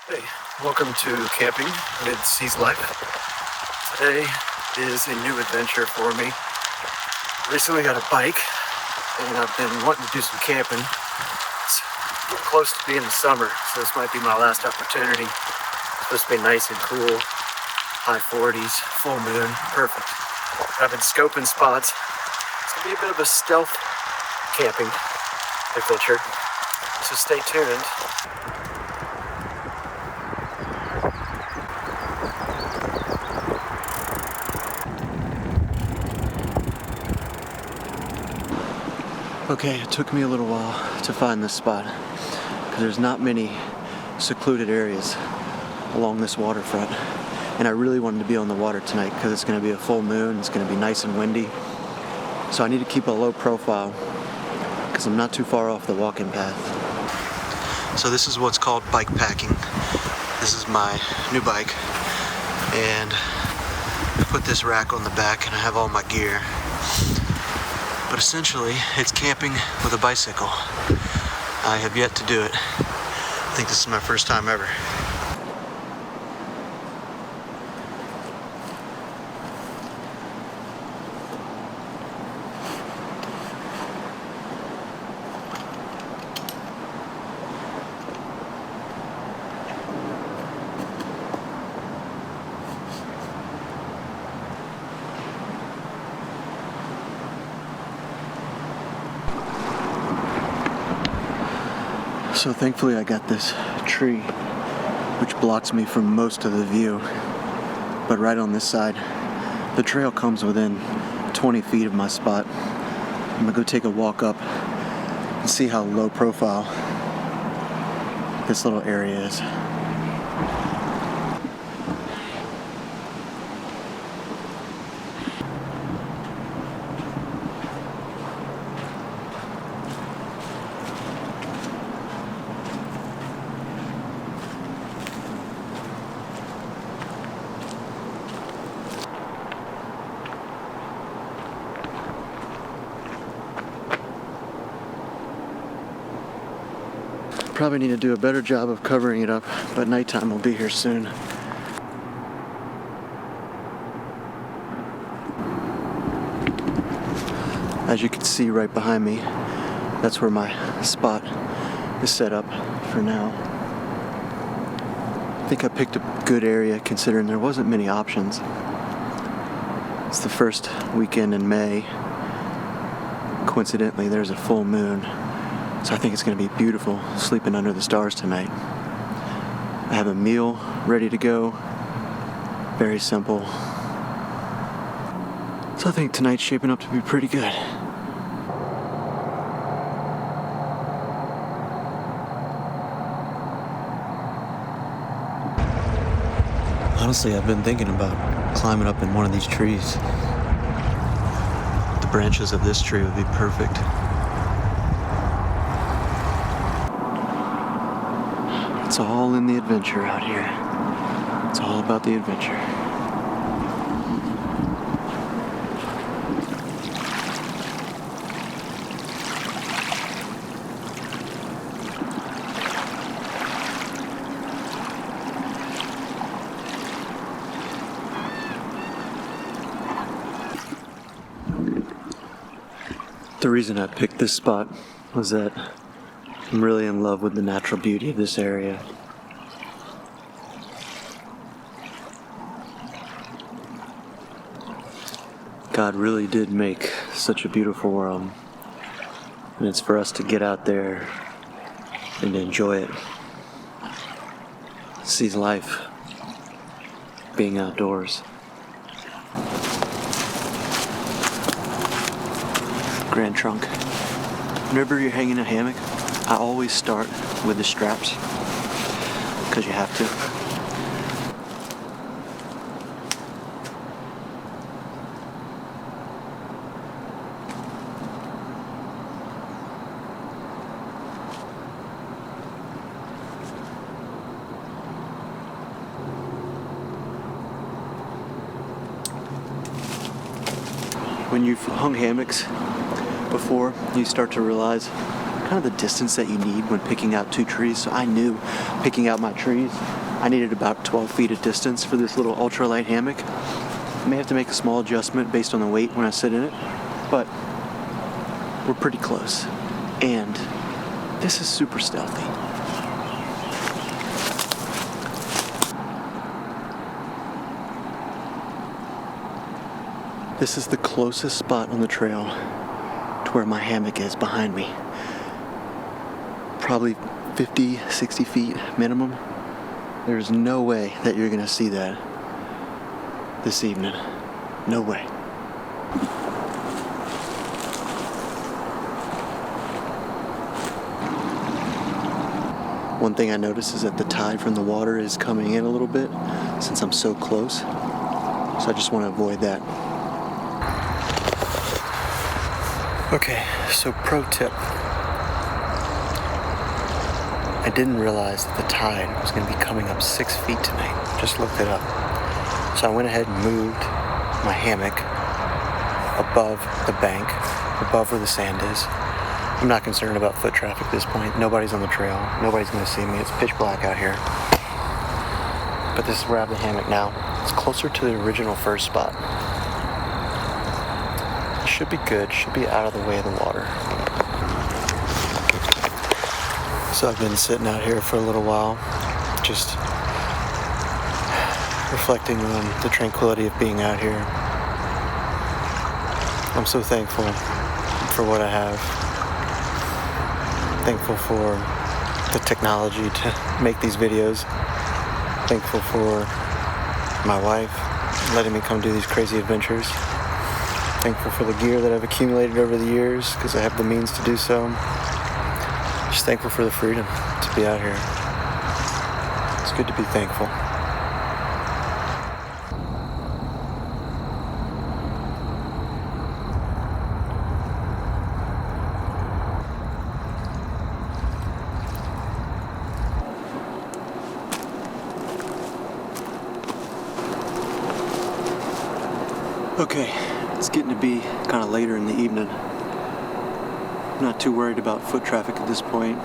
Hey, welcome to Camping with Seas Life. Today is a new adventure for me. Recently got a bike and I've been wanting to do some camping. It's close to being the summer, so this might be my last opportunity. It's supposed to be nice and cool, high 40s, full moon, perfect. I've been scoping spots. It's gonna be a bit of a stealth camping adventure, so stay tuned. Okay, it took me a little while to find this spot because there's not many secluded areas along this waterfront, and I really wanted to be on the water tonight because it's going to be a full moon. It's going to be nice and windy, so I need to keep a low profile because I'm not too far off the walking path. So this is what's called bike packing. This is my new bike, and I put this rack on the back and I have all my gear. But essentially, it's camping with a bicycle. I have yet to do it. I think this is my first time ever. So thankfully I got this tree which blocks me from most of the view, but right on this side the trail comes within 20 feet of my spot. I'm gonna go take a walk up and see how low profile this little area is. Probably need to do a better job of covering it up, but nighttime will be here soon. As you can see right behind me, that's where my spot is set up for now. I think I picked a good area considering there wasn't many options. It's the first weekend in May. Coincidentally, there's a full moon. So I think it's going to be beautiful sleeping under the stars tonight. I have a meal ready to go. Very simple. So I think tonight's shaping up to be pretty good. Honestly, I've been thinking about climbing up in one of these trees. The branches of this tree would be perfect. It's all in the adventure out here. It's all about the adventure. The reason I picked this spot was that I'm really in love with the natural beauty of this area. God really did make such a beautiful world, and it's for us to get out there and enjoy it. See life being outdoors. Grand Trunk. Whenever you're hanging a hammock, I always start with the straps, because you have to. When you've hung hammocks before, you start to realize kind of the distance that you need when picking out two trees. So I knew picking out my trees I needed about 12 feet of distance for this little ultralight hammock. I may have to make a small adjustment based on the weight when I sit in it, but we're pretty close. And this is super stealthy. This is the closest spot on the trail to where my hammock is behind me. Probably 50, 60 feet minimum. There's no way that you're gonna see that this evening. No way. One thing I noticed is that the tide from the water is coming in a little bit since I'm so close. So I just want to avoid that. Okay, so pro tip. I didn't realize that the tide was going to be coming up 6 feet tonight. Just looked it up. So I went ahead and moved my hammock above the bank, above where the sand is. I'm not concerned about foot traffic at this point. Nobody's on the trail. Nobody's going to see me. It's pitch black out here. But this is where I have the hammock now. It's closer to the original first spot. Should be good. Should be out of the way of the water. So I've been sitting out here for a little while, just reflecting on the tranquility of being out here. I'm so thankful for what I have. Thankful for the technology to make these videos. Thankful for my wife letting me come do these crazy adventures. Thankful for the gear that I've accumulated over the years because I have the means to do so. Just thankful for the freedom to be out here. It's good to be thankful. Okay, it's getting to be kind of later in the evening. I'm not too worried about foot traffic at this point.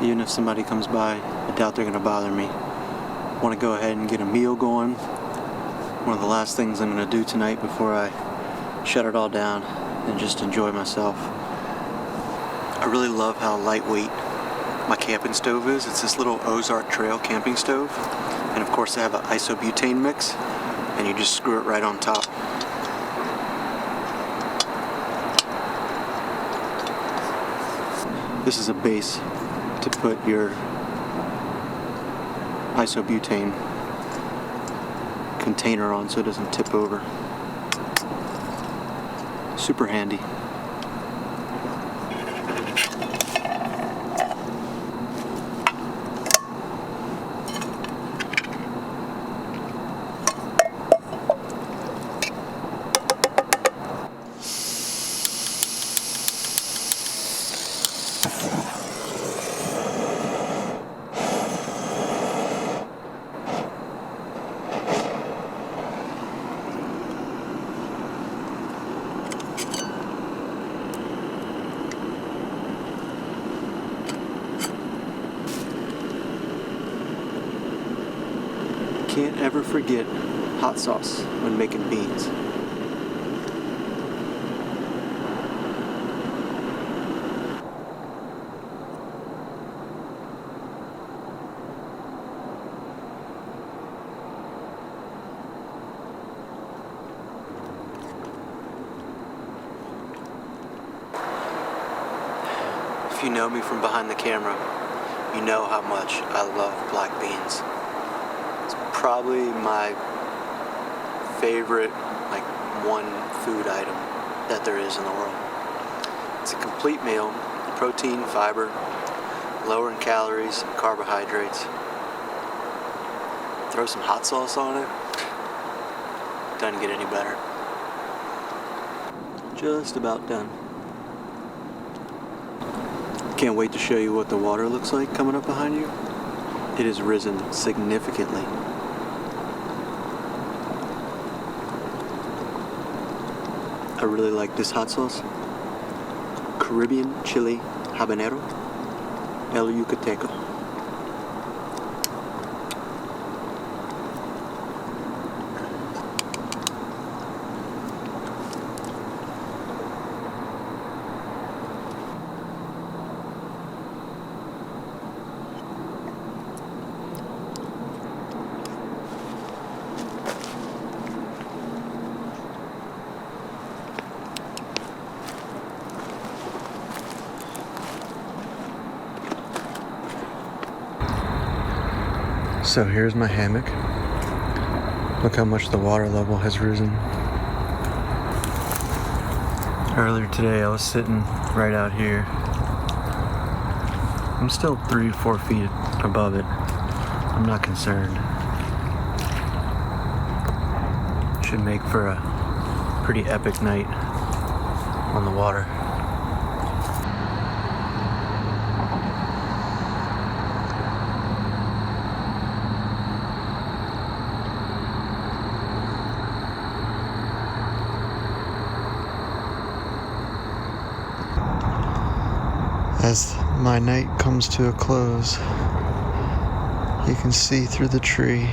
Even if somebody comes by, I doubt they're going to bother me. I want to go ahead and get a meal going. One of the last things I'm going to do tonight before I shut it all down and just enjoy myself. I really love how lightweight my camping stove is. It's this little Ozark Trail camping stove. And of course I have an isobutane mix, and you just screw it right on top. This is a base to put your isobutane container on so it doesn't tip over. Super handy. Can't ever forget hot sauce when making beans. If you know me from behind the camera, you know how much I love black beans. It's probably my favorite, one food item that there is in the world. It's a complete meal, protein, fiber, lower in calories and carbohydrates. Throw some hot sauce on it, doesn't get any better. Just about done. Can't wait to show you what the water looks like coming up behind you. It has risen significantly. I really like this hot sauce. Caribbean Chili Habanero El Yucateco. So here's my hammock. Look how much the water level has risen. Earlier today I was sitting right out here. I'm still 3-4 feet above it. I'm not concerned. Should make for a pretty epic night on the water. As my night comes to a close, you can see through the tree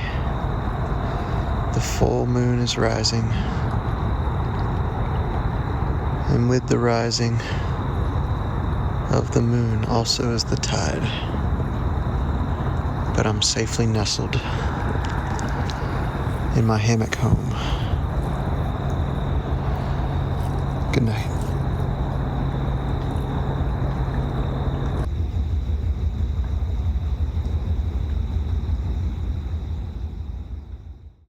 the full moon is rising, and with the rising of the moon also is the tide. But I'm safely nestled in my hammock home. Good night.